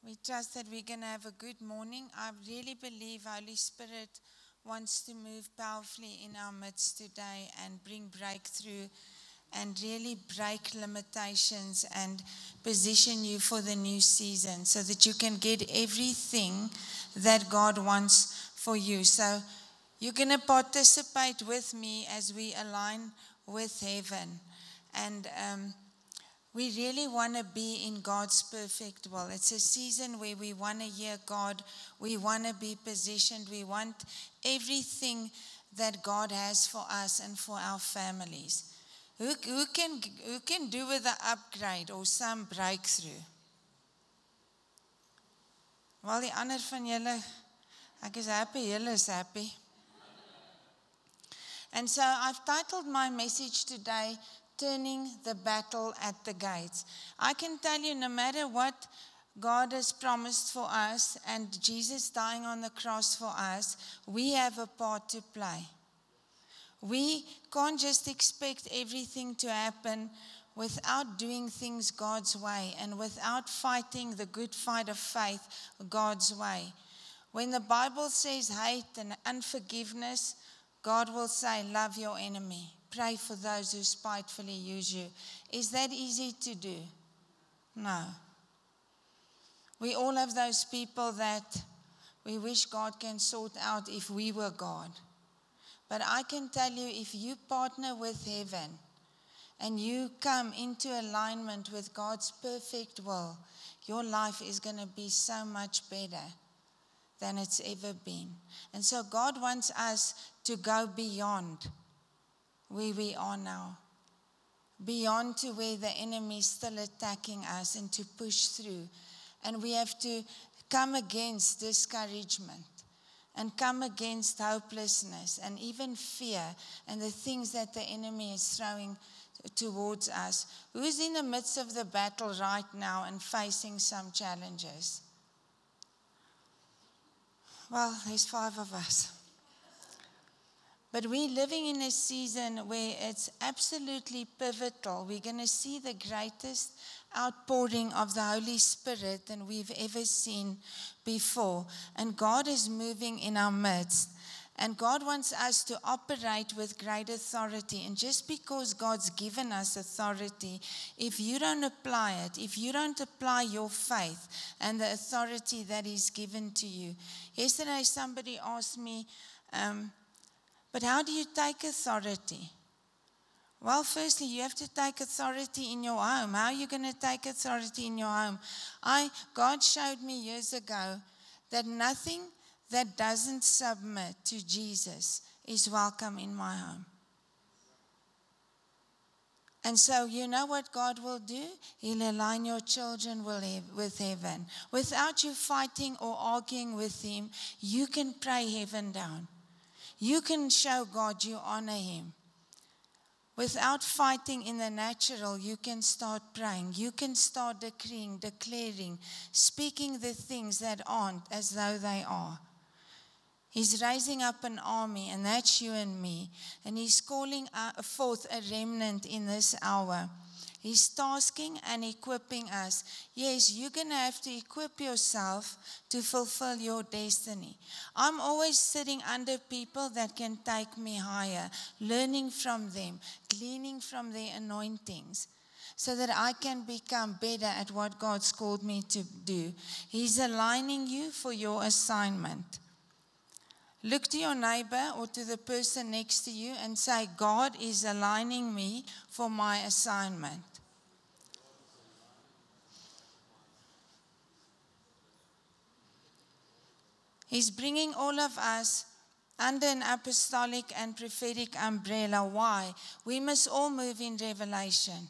We trust that we're going to have a good morning. I really believe Holy Spirit wants to move powerfully in our midst today and bring breakthrough and really break limitations and position you for the new season so that you can get everything that God wants for you. So you're going to participate with me as we align with heaven. And we really want to be in God's perfect will. It's a season where we want to hear God. We want to be positioned. We want everything that God has for us and for our families. Who can do with an upgrade or some breakthrough? Wel die ander van julle, ek is happy, julle is happy. And so I've titled my message today, Turning the Battle at the Gates. I can tell you, no matter what God has promised for us and Jesus dying on the cross for us, we have a part to play. We can't just expect everything to happen without doing things God's way and without fighting the good fight of faith God's way. When the Bible says hate and unforgiveness, God will say, love your enemy. Pray for those who spitefully use you. Is that easy to do? No. We all have those people that we wish God can sort out if we were God. But I can tell you, if you partner with heaven and you come into alignment with God's perfect will, your life is going to be so much better than it's ever been. And so God wants us to go beyond where we are now, beyond to where the enemy is still attacking us, and to push through. And we have to come against discouragement and come against hopelessness and even fear and the things that the enemy is throwing towards us. Who's in the midst of the battle right now and facing some challenges? Well, there's 5 of us. But we're living in a season where it's absolutely pivotal. We're going to see the greatest outpouring of the Holy Spirit than we've ever seen before. And God is moving in our midst. And God wants us to operate with great authority. And just because God's given us authority, if you don't apply it, if you don't apply your faith and the authority that is given to you. Yesterday somebody asked me, but how do you take authority? Well, firstly, you have to take authority in your home. How are you going to take authority in your home? God showed me years ago that nothing that doesn't submit to Jesus is welcome in my home. And so you know what God will do? He'll align your children with heaven. Without you fighting or arguing with him, you can pray heaven down. You can show God you honor him. Without fighting in the natural, you can start praying. You can start decreeing, declaring, speaking the things that aren't as though they are. He's raising up an army, and that's you and me. And he's calling forth a remnant in this hour. He's tasking and equipping us. Yes, you're going to have to equip yourself to fulfill your destiny. I'm always sitting under people that can take me higher, learning from them, gleaning from their anointings, so that I can become better at what God's called me to do. He's aligning you for your assignment. Look to your neighbor or to the person next to you and say, God is aligning me for my assignment. He's bringing all of us under an apostolic and prophetic umbrella. Why? We must all move in revelation.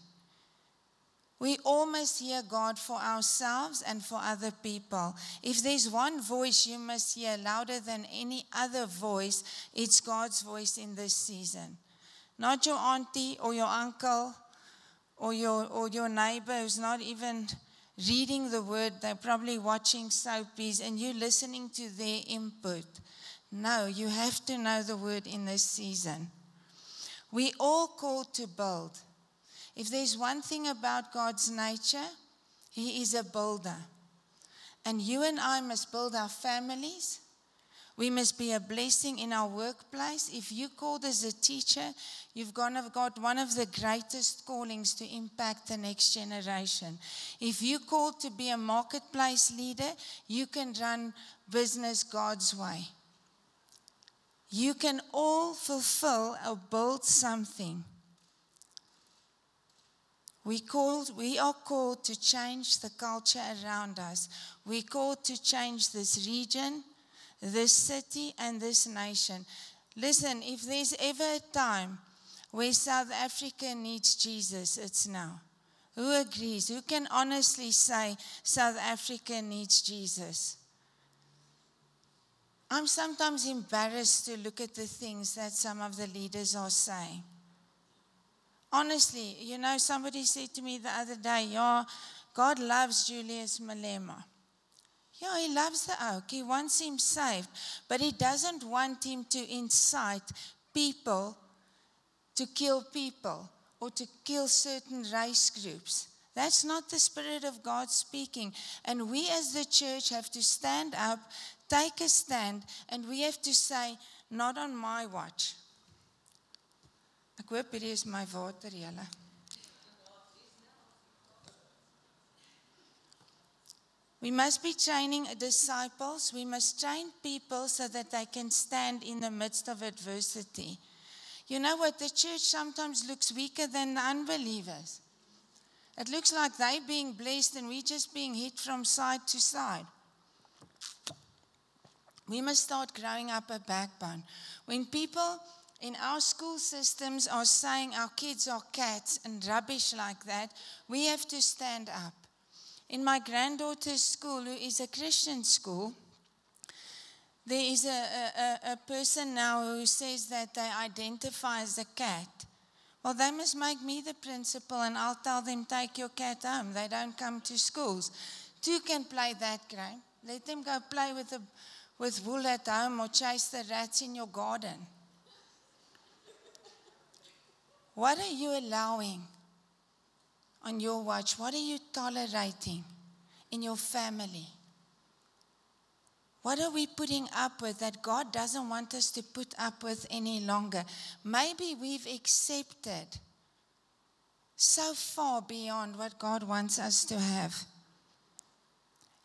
We all must hear God for ourselves and for other people. If there's one voice you must hear louder than any other voice, it's God's voice in this season. Not your auntie or your uncle or your neighbor who's not even reading the word. They're probably watching soapies and you're listening to their input. No, you have to know the word in this season. We all called to build. If there's one thing about God's nature, he is a builder. And you and I must build our families. We must be a blessing in our workplace. If you're called as a teacher, you've got one of the greatest callings to impact the next generation. If you're called to be a marketplace leader, you can run business God's way. You can all fulfill or build something. We are called to change the culture around us. We're called to change this region, this city, and this nation. Listen, if there's ever a time where South Africa needs Jesus, it's now. Who agrees? Who can honestly say South Africa needs Jesus? I'm sometimes embarrassed to look at the things that some of the leaders are saying. Honestly, somebody said to me the other day, yeah, God loves Julius Malema. Yeah, he loves the oak. He wants him saved. But he doesn't want him to incite people to kill people or to kill certain race groups. That's not the Spirit of God speaking. And we as the church have to stand up, take a stand, and we have to say, not on my watch. Ek hoop hierdie is my water, julle. We must be training disciples. We must train people so that they can stand in the midst of adversity. You know what? The church sometimes looks weaker than the unbelievers. It looks like they're being blessed and we're just being hit from side to side. We must start growing up a backbone. When people in our school systems are saying our kids are cats and rubbish like that, we have to stand up. In my granddaughter's school, who is a Christian school, there is a person now who says that they identify as a cat. Well, they must make me the principal and I'll tell them, take your cat home. They don't come to schools. Two can play that game. Let them go play with wool at home or chase the rats in your garden. What are you allowing on your watch? What are you tolerating in your family? What are we putting up with that God doesn't want us to put up with any longer? Maybe we've accepted so far beyond what God wants us to have.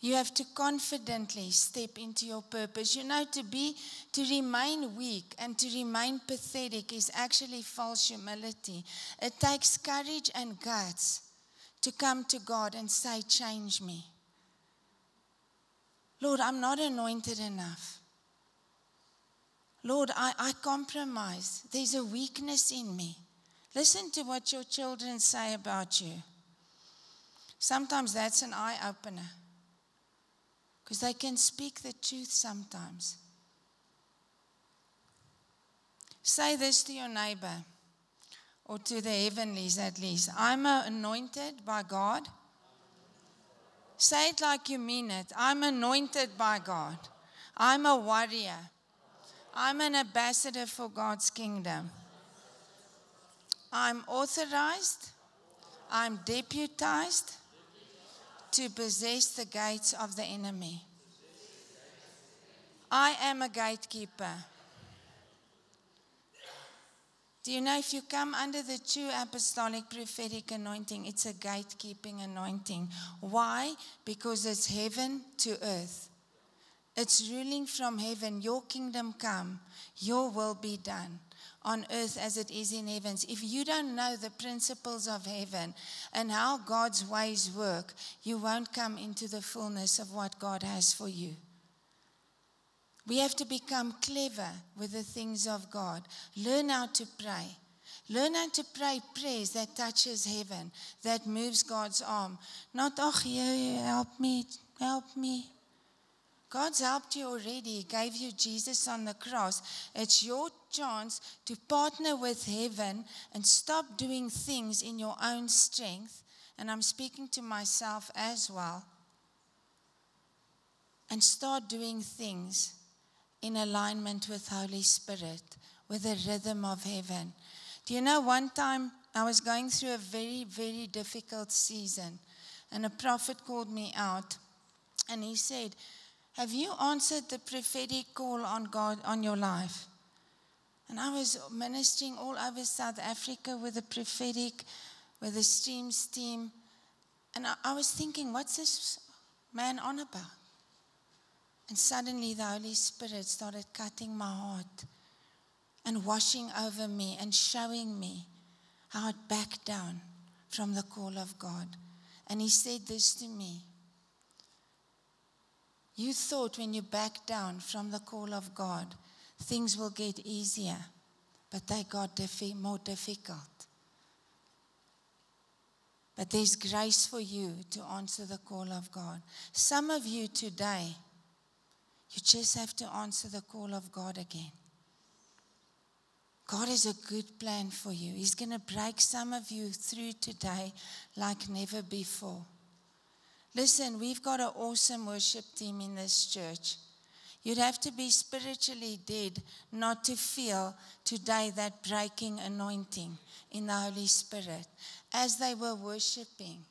You have to confidently step into your purpose. To remain weak and to remain pathetic is actually false humility. It takes courage and guts to come to God and say, change me. Lord, I'm not anointed enough. Lord, I compromise. There's a weakness in me. Listen to what your children say about you. Sometimes that's an eye-opener. Because they can speak the truth sometimes. Say this to your neighbor, or to the heavenlies at least. I'm anointed by God. Say it like you mean it. I'm anointed by God. I'm a warrior. I'm an ambassador for God's kingdom. I'm authorized. I'm deputized to possess the gates of the enemy. I am a gatekeeper. Do you know if you come under the true apostolic prophetic anointing, it's a gatekeeping anointing. Why? Because it's heaven to earth. It's ruling from heaven. Your kingdom come, your will be done on earth as it is in heavens. If you don't know the principles of heaven and how God's ways work, you won't come into the fullness of what God has for you. We have to become clever with the things of God. Learn how to pray. Learn how to pray prayers that touches heaven, that moves God's arm. Not, help me, help me. God's helped you already. He gave you Jesus on the cross. It's your chance to partner with heaven and stop doing things in your own strength. And I'm speaking to myself as well. And start doing things in alignment with Holy Spirit, with the rhythm of heaven. Do you know, one time I was going through a very, very difficult season, and a prophet called me out. And he said, have you answered the prophetic call on God on your life? And I was ministering all over South Africa with the prophetic, with the Streams team. And I was thinking, what's this man on about? And suddenly the Holy Spirit started cutting my heart and washing over me and showing me how I'd back down from the call of God. And he said this to me. You thought when you back down from the call of God, things will get easier, but they got more difficult. But there's grace for you to answer the call of God. Some of you today, you just have to answer the call of God again. God has a good plan for you. He's going to break some of you through today like never before. Listen, we've got an awesome worship team in this church. You'd have to be spiritually dead not to feel today that breaking anointing in the Holy Spirit. As they were worshiping,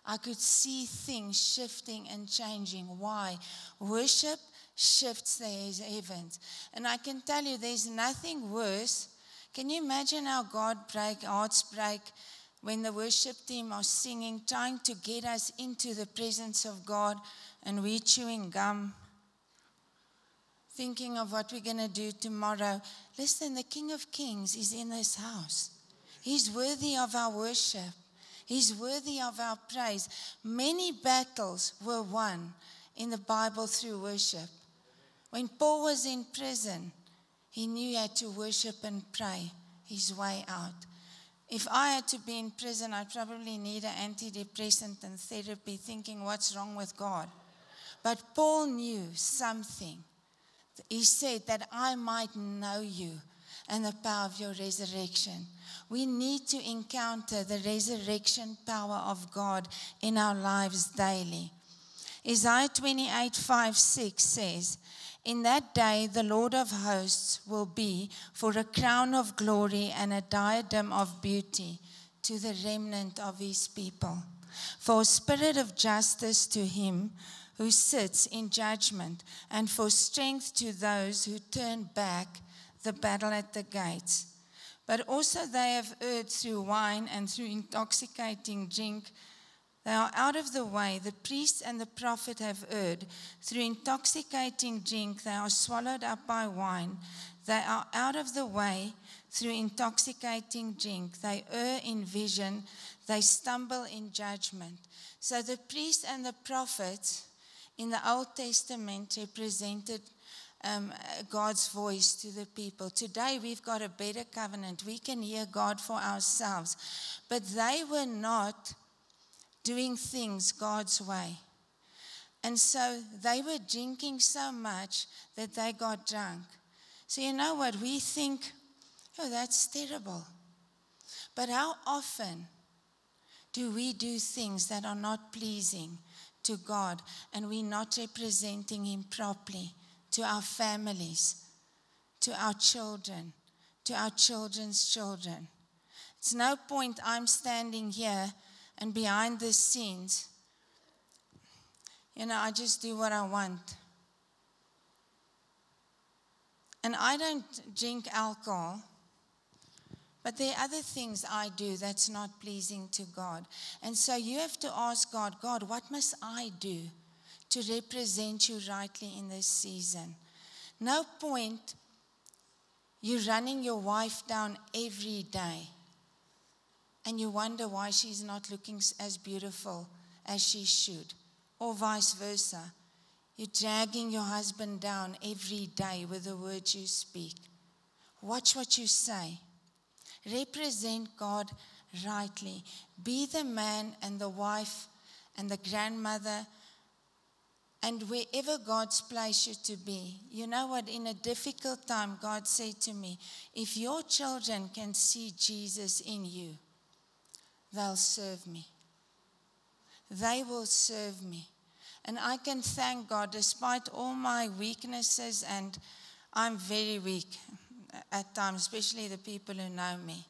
I could see things shifting and changing. Why? Worship shifts the heavens. And I can tell you there's nothing worse. Can you imagine how hearts break when the worship team are singing, trying to get us into the presence of God, and we're chewing gum, thinking of what we're going to do tomorrow. Listen, the King of Kings is in this house. He's worthy of our worship. He's worthy of our praise. Many battles were won in the Bible through worship. When Paul was in prison, he knew he had to worship and pray his way out. If I had to be in prison, I'd probably need an antidepressant and therapy, thinking, what's wrong with God? But Paul knew something. He said that I might know you and the power of your resurrection. We need to encounter the resurrection power of God in our lives daily. Isaiah 28:5-6 says, in that day the Lord of hosts will be for a crown of glory and a diadem of beauty to the remnant of his people. For a spirit of justice to him who sits in judgment, and for strength to those who turn back the battle at the gates. But also they have erred through wine and through intoxicating drink. They are out of the way. The priest and the prophet have erred. Through intoxicating drink, they are swallowed up by wine. They are out of the way. Through intoxicating drink, they err in vision. They stumble in judgment. So the priest and the prophets in the Old Testament represented God's voice to the people. Today we've got a better covenant. We can hear God for ourselves. But they were not doing things God's way. And so they were drinking so much that they got drunk. So you know what? We think, oh, that's terrible. But how often do we do things that are not pleasing to God and we're not representing him properly to our families, to our children, to our children's children? It's no point I'm standing here and behind the scenes, I just do what I want. And I don't drink alcohol, but there are other things I do that's not pleasing to God. And so you have to ask God, God, what must I do to represent you rightly in this season? No point you running your wife down every day and you wonder why she's not looking as beautiful as she should, or vice versa. You're dragging your husband down every day with the words you speak. Watch what you say. Represent God rightly. Be the man and the wife and the grandmother and wherever God's placed you to be. You know what? In a difficult time, God said to me, if your children can see Jesus in you, they'll serve me. They will serve me. And I can thank God, despite all my weaknesses, and I'm very weak at times, especially the people who know me.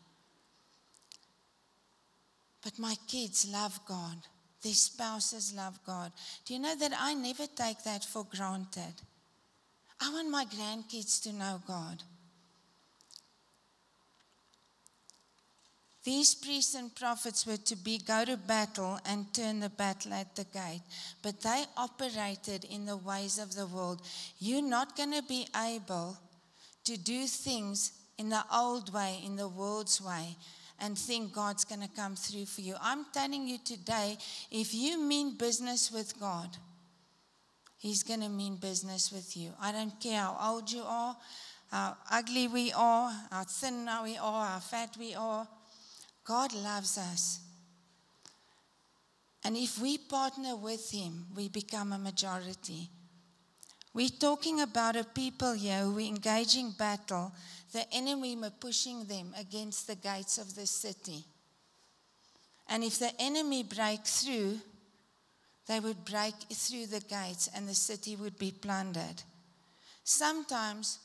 But my kids love God. their spouses love God. Do you know that I never take that for granted? I want my grandkids to know God. These priests and prophets were to go to battle and turn the battle at the gate. But they operated in the ways of the world. You're not going to be able to do things in the old way, in the world's way, and think God's going to come through for you. I'm telling you today, if you mean business with God, He's going to mean business with you. I don't care how old you are, how ugly we are, how thin we are, how fat we are. God loves us. And if we partner with Him, we become a majority. We're talking about a people here who are engaging battle. The enemy were pushing them against the gates of the city. And if the enemy break through, they would break through the gates and the city would be plundered. Sometimes,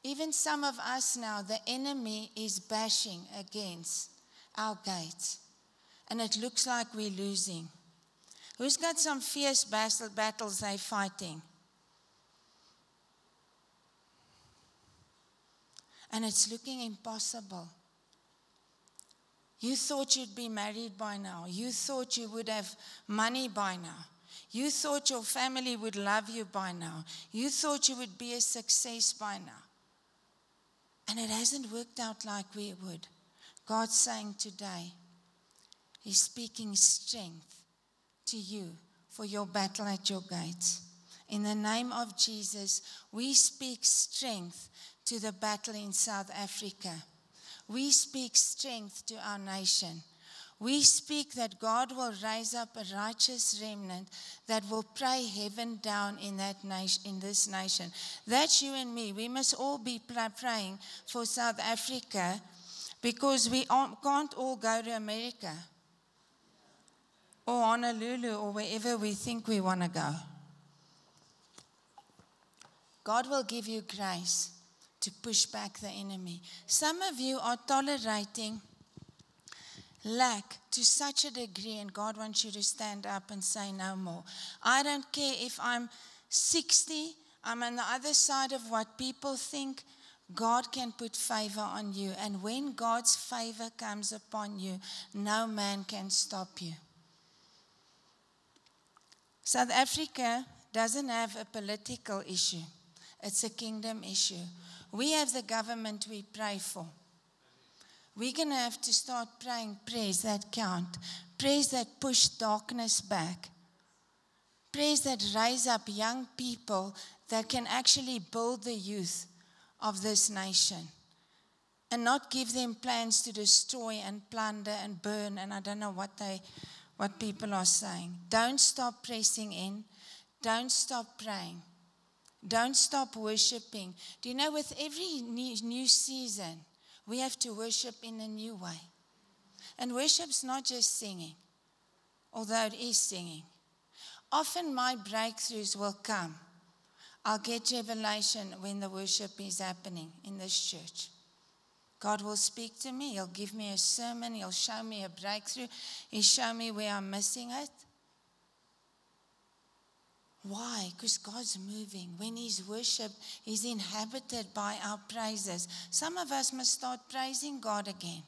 even some of us now, the enemy is bashing against our gates. And it looks like we're losing. Who's got some fierce battles they're fighting? And it's looking impossible. You thought you'd be married by now. You thought you would have money by now. You thought your family would love you by now. You thought you would be a success by now. And it hasn't worked out like we would. God's saying today, He's speaking strength to you for your battle at your gates. In the name of Jesus, we speak strength to the battle in South Africa. We speak strength to our nation. We speak that God will raise up a righteous remnant that will pray heaven down in that nation, in this nation. That's you and me. We must all be praying for South Africa, because we can't all go to America or Honolulu or wherever we think we want to go. God will give you grace to push back the enemy. Some of you are tolerating lack to such a degree, and God wants you to stand up and say no more. I don't care if I'm 60, I'm on the other side of what people think. God can put favor on you. And when God's favor comes upon you, no man can stop you. South Africa doesn't have a political issue. It's a kingdom issue. We have the government we pray for. We're going to have to start praying prayers that count. Prayers that push darkness back. Prayers that raise up young people that can actually build the youth of this nation, and not give them plans to destroy and plunder and burn, and I don't know what people are saying. Don't stop pressing in. Don't stop praying. Don't stop worshiping. Do you know, with every new season, we have to worship in a new way. And worship's not just singing, although it is singing. Often my breakthroughs will come. I'll get revelation when the worship is happening in this church. God will speak to me. He'll give me a sermon. He'll show me a breakthrough. He'll show me where I'm missing it. Why? Because God's moving. When He's worshipped, He's inhabited by our praises. Some of us must start praising God again.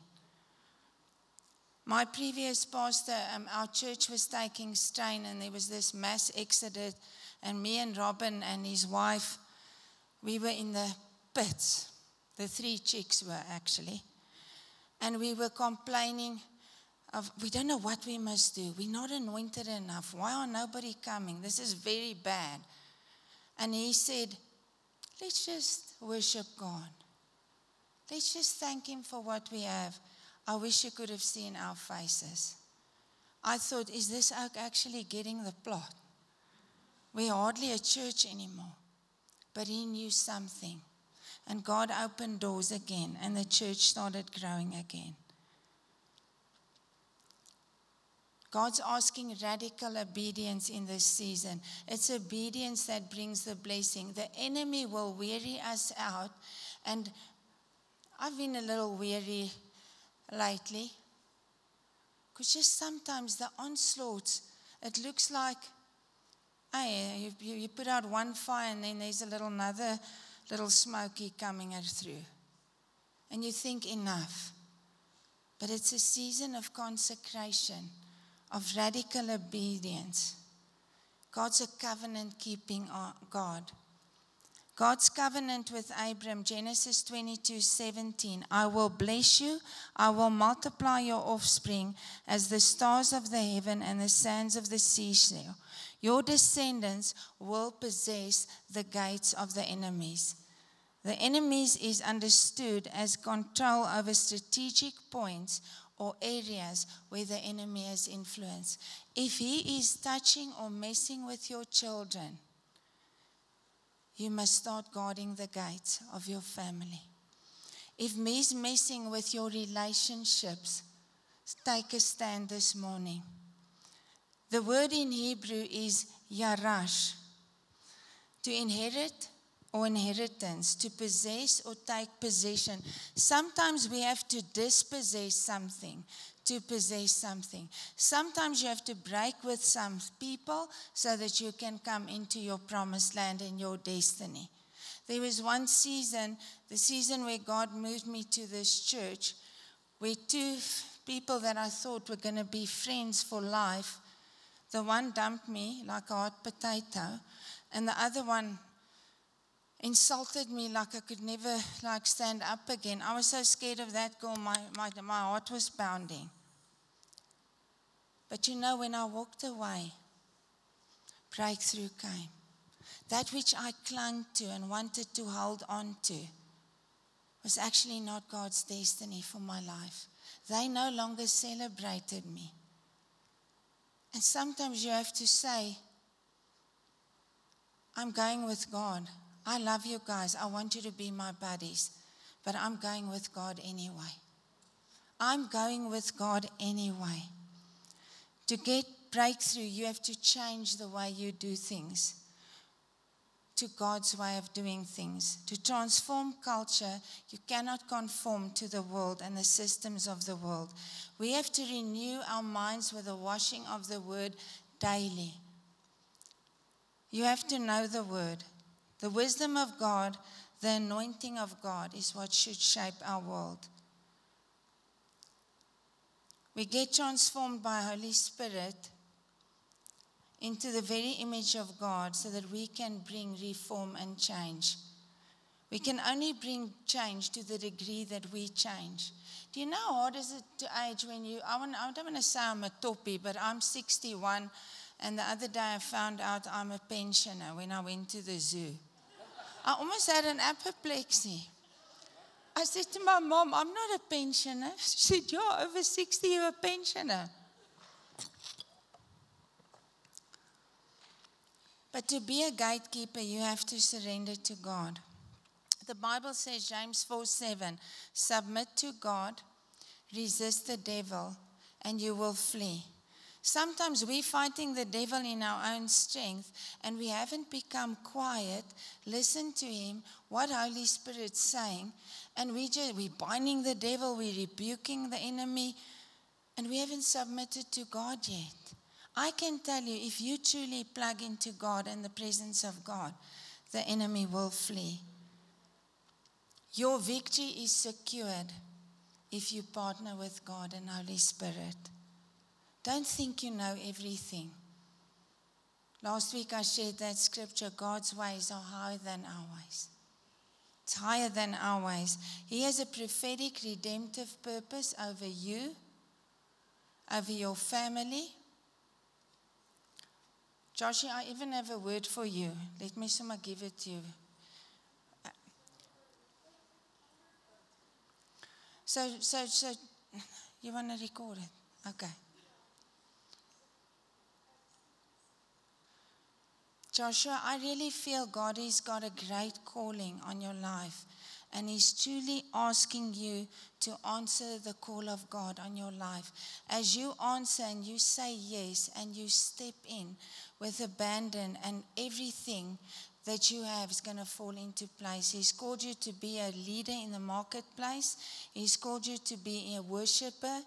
My previous pastor, our church was taking strain, and there was this mass exodus. And me and Robin and his wife, we were in the pits. The 3 chicks were actually. And we were complaining of, we don't know what we must do. We're not anointed enough. Why are nobody coming? This is very bad. And he said, let's just worship God. Let's just thank Him for what we have. I wish you could have seen our faces. I thought, is this actually getting the plot? We're hardly a church anymore. But He knew something. And God opened doors again, and the church started growing again. God's asking radical obedience in this season. It's obedience that brings the blessing. The enemy will weary us out. And I've been a little weary lately. Because just sometimes the onslaughts It looks like, hey, you put out one fire and then there's another little smoky coming through. And you think enough. But it's a season of consecration, of radical obedience. God's a covenant-keeping God. God's covenant with Abram, Genesis 22:17. I will bless you, I will multiply your offspring as the stars of the heaven and the sands of the seashore. Your descendants will possess the gates of the enemies. The enemies is understood as control over strategic points or areas where the enemy has influence. If he is touching or messing with your children, you must start guarding the gates of your family. If he's messing with your relationships, take a stand this morning. The word in Hebrew is yarash, to inherit or inheritance, to possess or take possession. Sometimes we have to dispossess something to possess something. Sometimes you have to break with some people so that you can come into your promised land and your destiny. There was one season, the season where God moved me to this church, where two people that I thought were going to be friends for life, the one dumped me like a hot potato, and the other one insulted me like I could never stand up again. I was so scared of that girl, my heart was pounding. But when I walked away, breakthrough came. That which I clung to and wanted to hold on to was actually not God's destiny for my life. They no longer celebrated me. And sometimes you have to say, I'm going with God. I love you guys. I want you to be my buddies. But I'm going with God anyway. I'm going with God anyway. To get breakthrough, you have to change the way you do things to God's way of doing things. To transform culture, you cannot conform to the world and the systems of the world. We have to renew our minds with the washing of the word daily. You have to know the word. The wisdom of God, the anointing of God is what should shape our world. We get transformed by Holy Spirit into the very image of God so that we can bring reform and change. We can only bring change to the degree that we change. Do you know how hard is it to age when I don't want to say I'm a toppy, but I'm 61, and the other day I found out I'm a pensioner when I went to the zoo. I almost had an apoplexy. I said to my mom, I'm not a pensioner. She said, you're over 60, you're a pensioner. But to be a gatekeeper, you have to surrender to God. The Bible says, James 4:7, submit to God, resist the devil, and you will flee. Sometimes we're fighting the devil in our own strength, and we haven't become quiet, listen to him, what Holy Spirit's saying, and we're binding the devil, we're rebuking the enemy, and we haven't submitted to God yet. I can tell you, if you truly plug into God and the presence of God, the enemy will flee. Your victory is secured if you partner with God and Holy Spirit. Don't think you know everything. Last week I shared that scripture, God's ways are higher than our ways. It's higher than our ways. He has a prophetic, redemptive purpose over you, over your family. Joshua, I even have a word for you. Let me give it to you. So you want to record it? Okay. Joshua, I really feel God has got a great calling on your life, and He's truly asking you to answer the call of God on your life. As you answer and you say yes and you step in with abandon, and everything that you have is going to fall into place. He's called you to be a leader in the marketplace. He's called you to be a worshiper.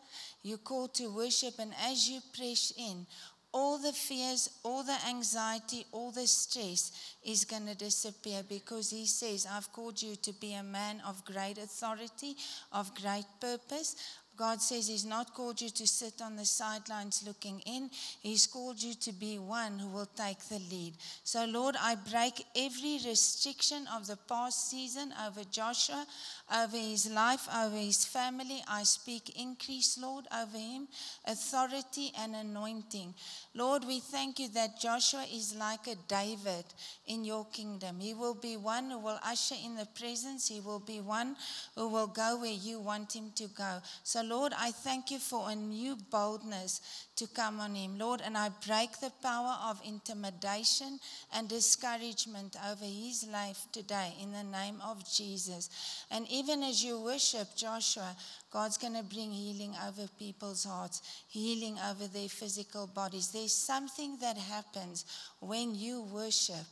You're called to worship, and as you press in, all the fears, all the anxiety, all the stress is going to disappear, because he says, I've called you to be a man of great authority, of great purpose. God says he's not called you to sit on the sidelines looking in. He's called you to be one who will take the lead. So, Lord, I break every restriction of the past season over Joshua, over his life, over his family. I speak increase, Lord, over him, authority and anointing. Lord, we thank you that Joshua is like a David in your kingdom. He will be one who will usher in the presence. He will be one who will go where you want him to go. So, Lord, I thank you for a new boldness to come on him, Lord, and I break the power of intimidation and discouragement over his life today in the name of Jesus. And even as you worship Joshua, God's going to bring healing over people's hearts, healing over their physical bodies. There's something that happens when you worship.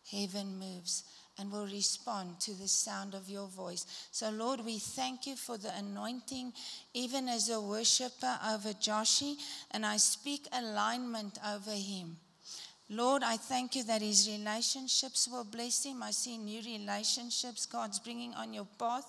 Heaven moves and will respond to the sound of your voice. So, Lord, we thank you for the anointing, even as a worshiper over Joshi, and I speak alignment over him. Lord, I thank you that his relationships will bless him. I see new relationships God's bringing on your path,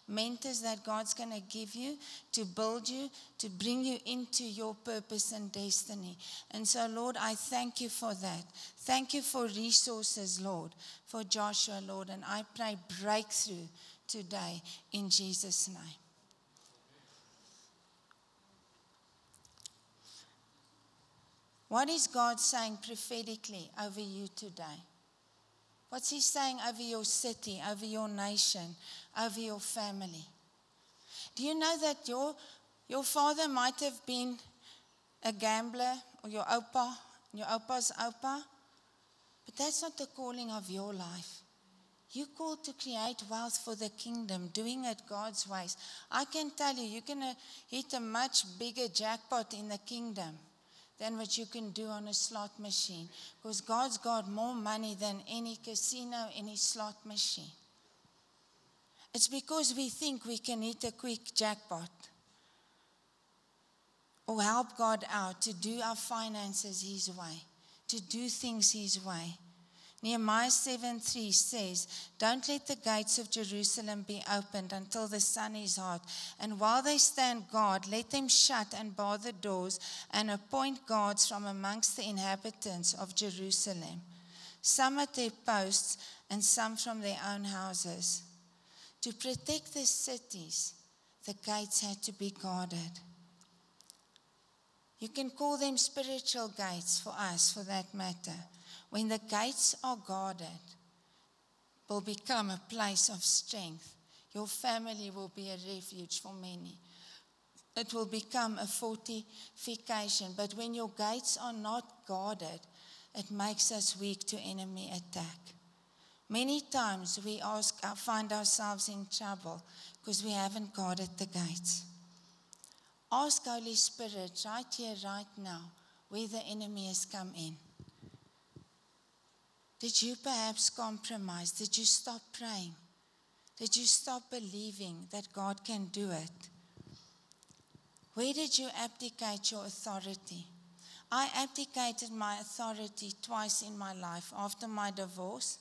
mentors that God's going to give you to build you, to bring you into your purpose and destiny. And so, Lord, I thank you for that. Thank you for resources, Lord, for Joshua, Lord. And I pray breakthrough today in Jesus' name. What is God saying prophetically over you today? What's he saying over your city, over your nation, over your family? Do you know that your father might have been a gambler, or your opa's opa? But that's not the calling of your life. You're called to create wealth for the kingdom, doing it God's ways. I can tell you, you're going to hit a much bigger jackpot in the kingdom than what you can do on a slot machine. Because God's got more money than any casino, any slot machine. It's because we think we can hit a quick jackpot or help God out to do our finances his way, to do things his way. Nehemiah 7:3 says, don't let the gates of Jerusalem be opened until the sun is hot. And while they stand guard, let them shut and bar the doors and appoint guards from amongst the inhabitants of Jerusalem, some at their posts and some from their own houses. To protect the cities, the gates had to be guarded. You can call them spiritual gates for us, for that matter. When the gates are guarded, will become a place of strength. Your family will be a refuge for many. It will become a fortification. But when your gates are not guarded, it makes us weak to enemy attack. Many times we find ourselves in trouble because we haven't guarded the gates. Ask Holy Spirit right here, right now, where the enemy has come in. Did you perhaps compromise? Did you stop praying? Did you stop believing that God can do it? Where did you abdicate your authority? I abdicated my authority twice in my life, after my divorce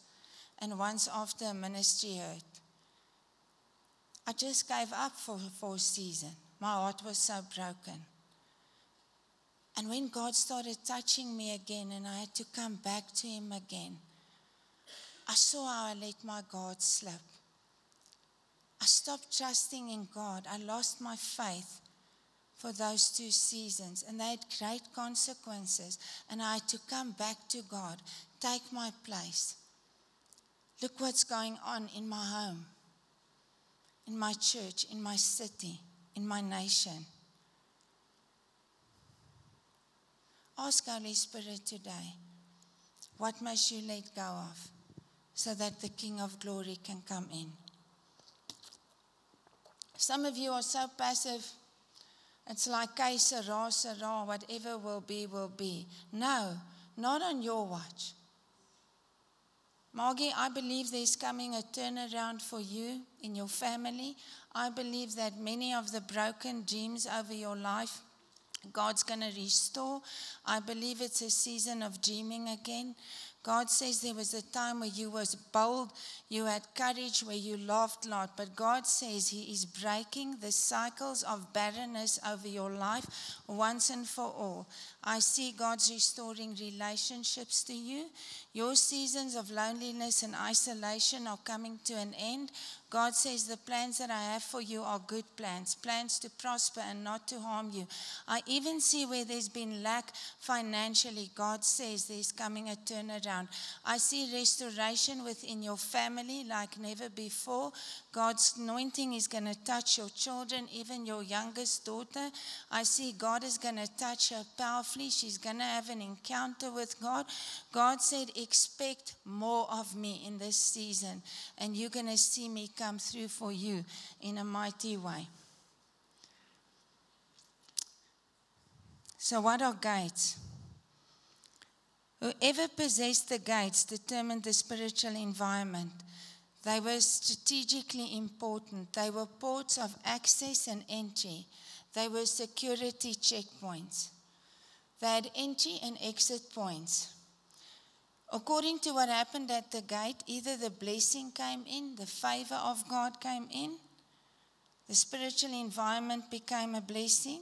and once after a ministry hurt. I just gave up for a season. My heart was so broken. And when God started touching me again and I had to come back to him again, I saw how I let my guard slip. I stopped trusting in God. I lost my faith for those 2 seasons, and they had great consequences. And I had to come back to God, take my place. Look what's going on in my home, in my church, in my city, in my nation. Ask Holy Spirit today, what must you let go of so that the King of Glory can come in? Some of you are so passive. It's like, que sera, whatever will be, will be. No, not on your watch. Margie, I believe there's coming a turnaround for you in your family. I believe that many of the broken dreams over your life God's going to restore. I believe it's a season of dreaming again. God says there was a time where you was bold, you had courage, where you laughed a lot. But God says He is breaking the cycles of barrenness over your life once and for all. I see God's restoring relationships to you. Your seasons of loneliness and isolation are coming to an end. God says the plans that I have for you are good plans, plans to prosper and not to harm you. I even see where there's been lack financially. God says there's coming a turnaround. I see restoration within your family like never before. God's anointing is going to touch your children, even your youngest daughter. I see God is going to touch her powerfully. She's going to have an encounter with God. God said, expect more of me in this season, and you're going to see me come through for you in a mighty way. So what are gates? Whoever possessed the gates determined the spiritual environment. They were strategically important. They were ports of access and entry. They were security checkpoints. They had entry and exit points. According to what happened at the gate, either the blessing came in, the favor of God came in, the spiritual environment became a blessing,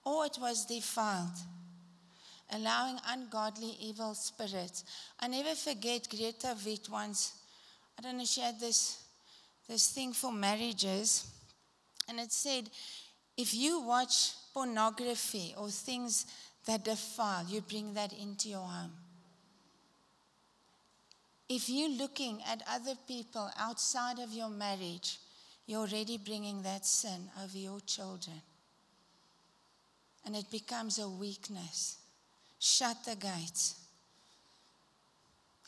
or it was defiled, allowing ungodly evil spirits. I never forget Greta Witt once, I don't know, she had this thing for marriages, and it said, if you watch pornography or things that defile, you bring that into your home. If you're looking at other people outside of your marriage, you're already bringing that sin over your children. And it becomes a weakness. Shut the gates.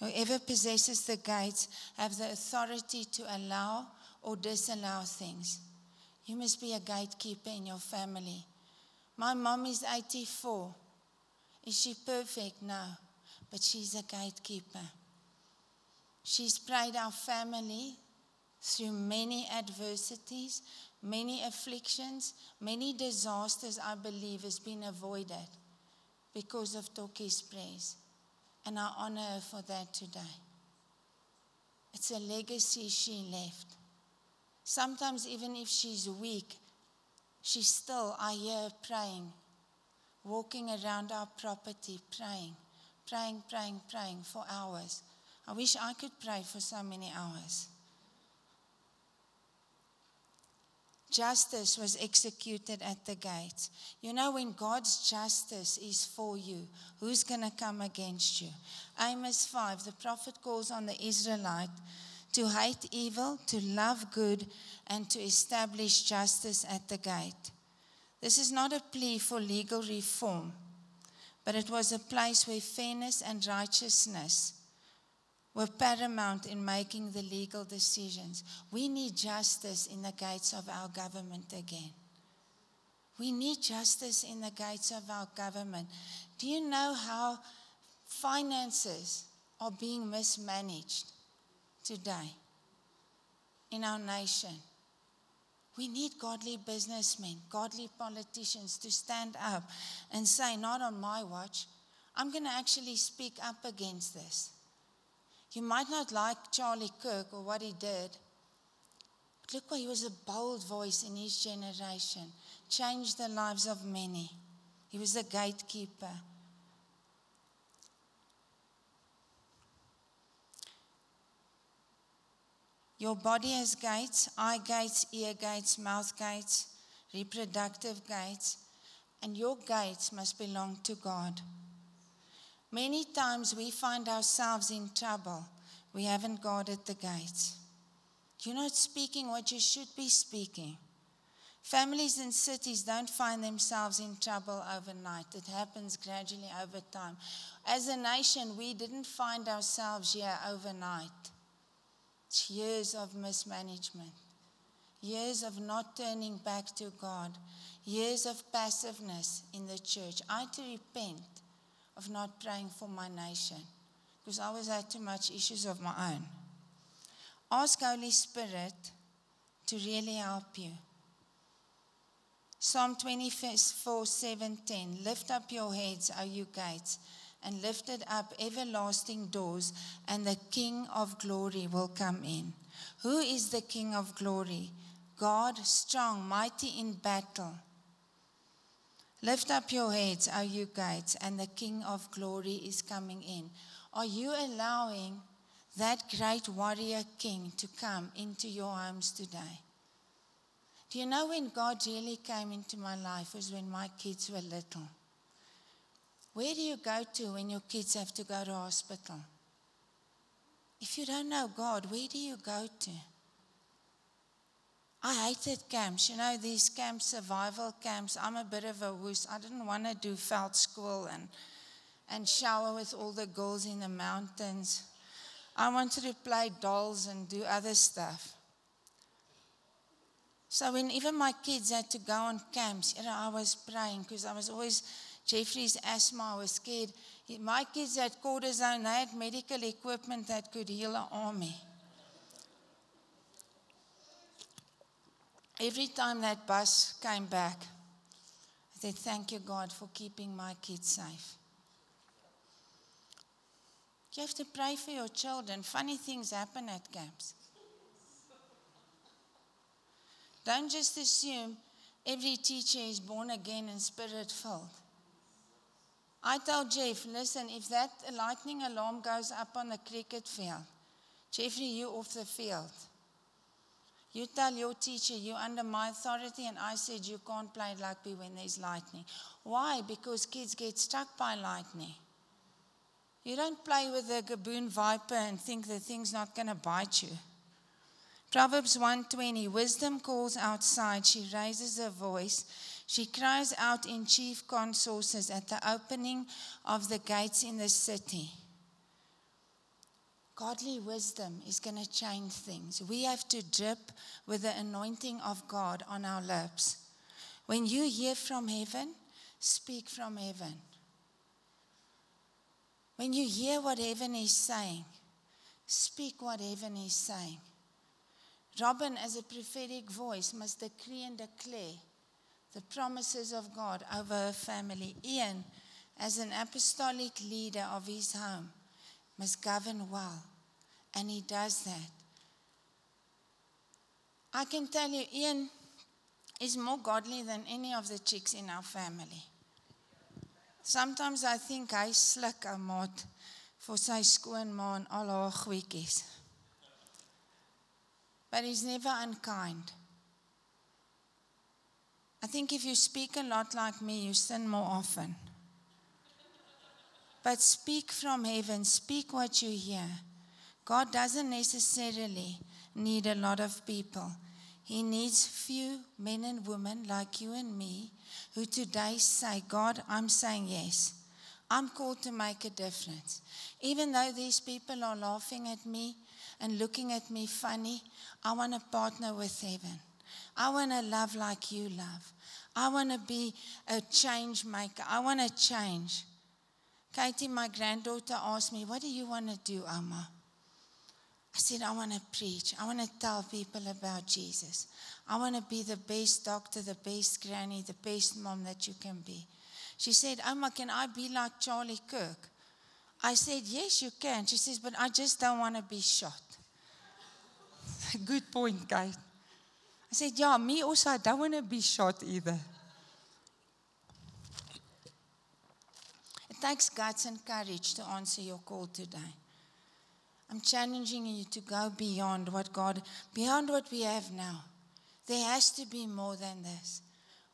Whoever possesses the gates have the authority to allow or disallow things. You must be a gatekeeper in your family. My mom is 84. Is she perfect? No. But she's a gatekeeper. She's prayed our family through many adversities, many afflictions, many disasters, I believe, has been avoided because of Toki's prayers. And I honor her for that today. It's a legacy she left. Sometimes even if she's weak, she's still, I hear her praying, walking around our property, praying for hours. I wish I could pray for so many hours. Justice was executed at the gates. You know, when God's justice is for you, who's going to come against you? Amos 5, the prophet calls on the Israelite to hate evil, to love good, and to establish justice at the gate. This is not a plea for legal reform, but it was a place where fairness and righteousness were paramount in making the legal decisions. We need justice in the gates of our government again. We need justice in the gates of our government. Do you know how finances are being mismanaged today in our nation? We need godly businessmen, godly politicians to stand up and say, not on my watch. I'm going to actually speak up against this. You might not like Charlie Kirk or what he did, but look what he was, a bold voice in his generation, changed the lives of many. He was a gatekeeper. Your body has gates, eye gates, ear gates, mouth gates, reproductive gates, and your gates must belong to God. Many times we find ourselves in trouble. We haven't guarded the gates. You're not speaking what you should be speaking. Families in cities don't find themselves in trouble overnight. It happens gradually over time. As a nation, we didn't find ourselves here overnight. It's years of mismanagement, years of not turning back to God, years of passiveness in the church. I had to repent of not praying for my nation because I always had too much issues of my own. Ask Holy Spirit to really help you. Psalm 24:7-10. Lift up your heads, O you gates, and lift it up, everlasting doors, and the King of glory will come in. Who is the King of glory? God, strong, mighty in battle. Lift up your heads, O you gates, and the King of glory is coming in. Are you allowing that great warrior king to come into your homes today? Do you know when God really came into my life was when my kids were little? Where do you go to when your kids have to go to hospital? If you don't know God, where do you go to? I hated camps. You know, these camps, survival camps. I'm a bit of a wuss. I didn't want to do veld school and shower with all the girls in the mountains. I wanted to play dolls and do other stuff. So when even my kids had to go on camps, I was praying because I was always, Jeffrey's asthma, I was scared. My kids had cortisone, they had medical equipment that could heal an army. Every time that bus came back, I said, thank you, God, for keeping my kids safe. You have to pray for your children. Funny things happen at camps. Don't just assume every teacher is born again and spirit-filled. I told Jeff, listen, if that lightning alarm goes up on the cricket field, Jeffrey, you off the field. You tell your teacher, you're under my authority, and I said you can't play rugby when there's lightning. Why? Because kids get struck by lightning. You don't play with a gaboon viper and think the thing's not going to bite you. Proverbs 1:20, wisdom calls outside, she raises her voice. She cries out in chief concourses at the opening of the gates in the city. Godly wisdom is going to change things. We have to drip with the anointing of God on our lips. When you hear from heaven, speak from heaven. When you hear what heaven is saying, speak what heaven is saying. Robin, as a prophetic voice, must decree and declare the promises of God over her family. Ian, as an apostolic leader of his home, must govern well. And he does that. I can tell you, Ian is more godly than any of the chicks in our family. Sometimes I think hy sluk 'n maat vir sy skoonma en al haar goedjies. But he's never unkind. I think if you speak a lot like me, you sin more often. But speak from heaven, speak what you hear. God doesn't necessarily need a lot of people. He needs few men and women like you and me who today say, God, I'm saying yes. I'm called to make a difference. Even though these people are laughing at me and looking at me funny, I want to partner with heaven. I want to love like you love. I want to be a change maker. I want to change. Katie, my granddaughter, asked me, what do you want to do, Oma? I said, I want to preach. I want to tell people about Jesus. I want to be the best doctor, the best granny, the best mom that you can be. She said, Oma, can I be like Charlie Kirk? I said, yes, you can. She says, but I just don't want to be shot. Good point, Kate. I said, yeah, me also, I don't want to be shot either. It takes guts and courage to answer your call today. I'm challenging you to go beyond beyond what we have now. There has to be more than this.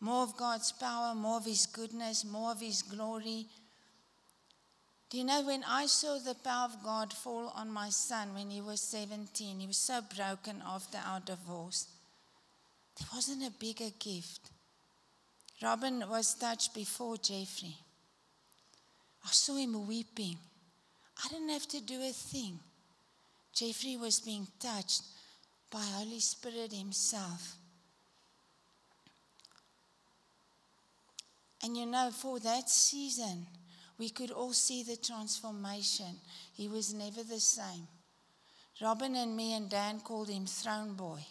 More of God's power, more of His goodness, more of His glory. Do you know, when I saw the power of God fall on my son when he was 17, he was so broken after our divorce. There wasn't a bigger gift. Robin was touched before Jeffrey. I saw him weeping. I didn't have to do a thing. Jeffrey was being touched by Holy Spirit Himself. And you know, for that season, we could all see the transformation. He was never the same. Robin and me and Dan called him Throne Boy.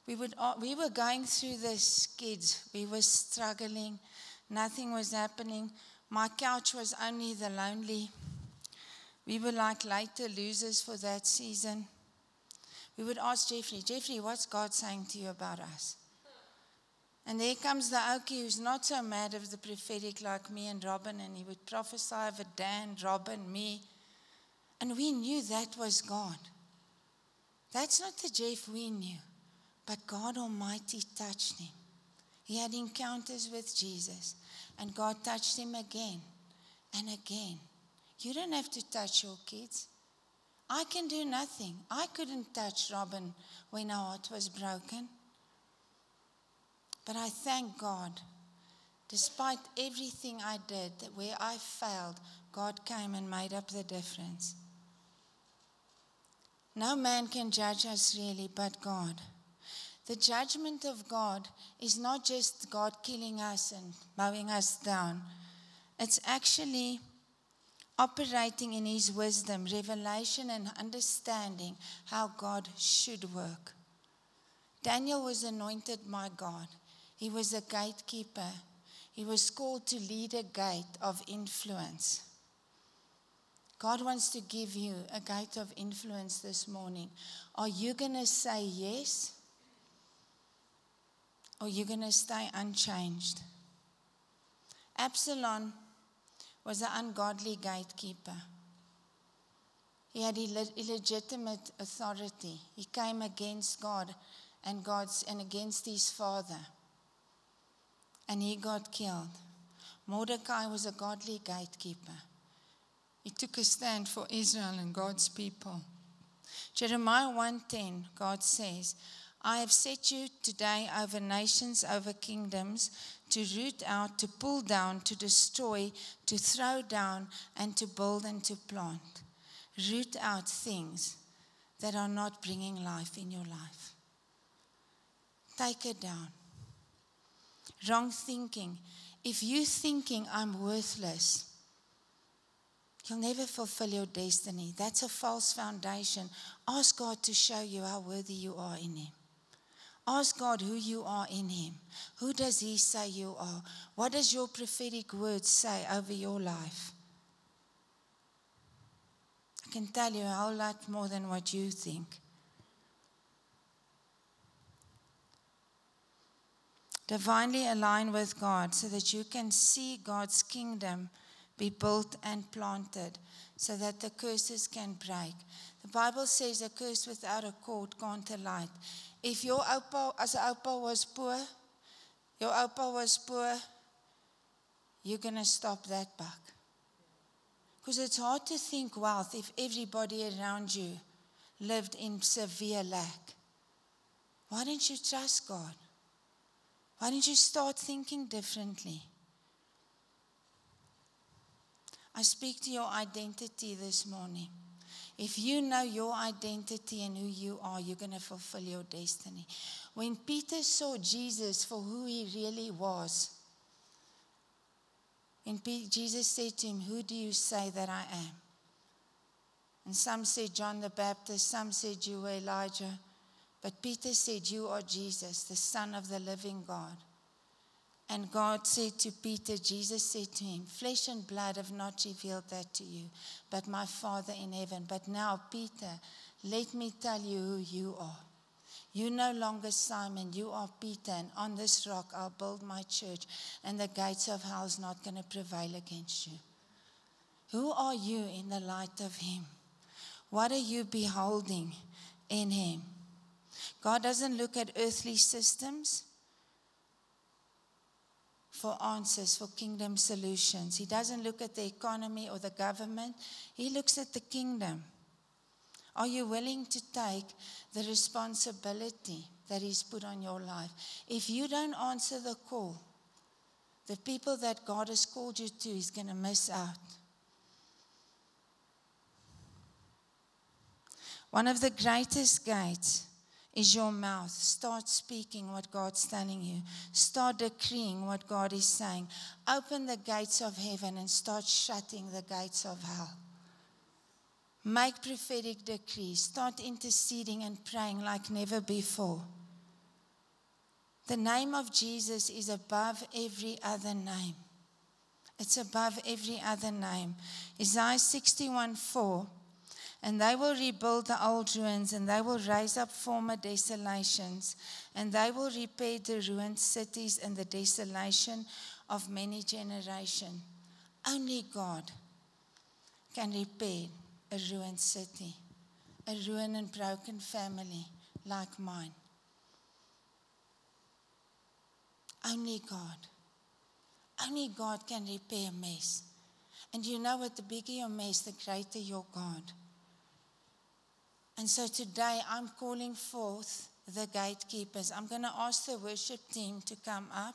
We were going through the skids. We were struggling. Nothing was happening. My couch was only the lonely. We were like later losers for that season. We would ask Jeffrey, what's God saying to you about us? And there comes the Okie who's not so mad of the prophetic like me and Robin, and he would prophesy over Dan, Robin, me. And we knew that was God. That's not the Jeff we knew, but God Almighty touched him. He had encounters with Jesus, and God touched him again and again. You don't have to touch your kids. I can do nothing. I couldn't touch Robin when her heart was broken. But I thank God, despite everything I did, that where I failed, God came and made up the difference. No man can judge us really but God. The judgment of God is not just God killing us and mowing us down. It's actually operating in His wisdom, revelation, and understanding how God should work. Daniel was anointed by God. He was a gatekeeper. He was called to lead a gate of influence. God wants to give you a gate of influence this morning. Are you going to say yes? Or are you going to stay unchanged? Absalom was an ungodly gatekeeper. He had illegitimate authority. He came against God and against his father. And he got killed. Mordecai was a godly gatekeeper. He took a stand for Israel and God's people. Jeremiah 1:10, God says, I have set you today over nations, over kingdoms, to root out, to pull down, to destroy, to throw down, and to build and to plant. Root out things that are not bringing life in your life. Take it down. Wrong thinking. If you're thinking I'm worthless, you'll never fulfill your destiny. That's a false foundation. Ask God to show you how worthy you are in Him. Ask God who you are in Him. Who does He say you are? What does your prophetic word say over your life? I can tell you a whole lot more than what you think. Divinely align with God so that you can see God's kingdom be built and planted so that the curses can break. The Bible says a curse without a cord can't alight. If your oupa, as oupa was poor, you're going to stop that buck. Because it's hard to think wealth if everybody around you lived in severe lack. Why don't you trust God? Why don't you start thinking differently? I speak to your identity this morning. If you know your identity and who you are, you're going to fulfill your destiny. When Peter saw Jesus for who He really was, and Jesus said to him, who do you say that I am? And some said John the Baptist, some said you were Elijah. But Peter said, you are Jesus, the Son of the living God. And God said to Peter, Jesus said to him, flesh and blood have not revealed that to you, but my Father in heaven. But now, Peter, let me tell you who you are. You're no longer Simon, you are Peter, and on this rock I'll build my church, and the gates of hell is not going to prevail against you. Who are you in the light of Him? What are you beholding in Him? God doesn't look at earthly systems for answers, for kingdom solutions. He doesn't look at the economy or the government. He looks at the kingdom. Are you willing to take the responsibility that He's put on your life? If you don't answer the call, the people that God has called you to is going to miss out. One of the greatest gates is your mouth. Start speaking what God's telling you. Start decreeing what God is saying. Open the gates of heaven and start shutting the gates of hell. Make prophetic decrees. Start interceding and praying like never before. The name of Jesus is above every other name. It's above every other name. Isaiah 61:4. And they will rebuild the old ruins, and they will raise up former desolations, and they will repair the ruined cities and the desolation of many generations. Only God can repair a ruined city, a ruined and broken family like mine. Only God. Only God can repair a mess. And you know what? The bigger your mess, the greater your God. And so today I'm calling forth the gatekeepers. I'm going to ask the worship team to come up.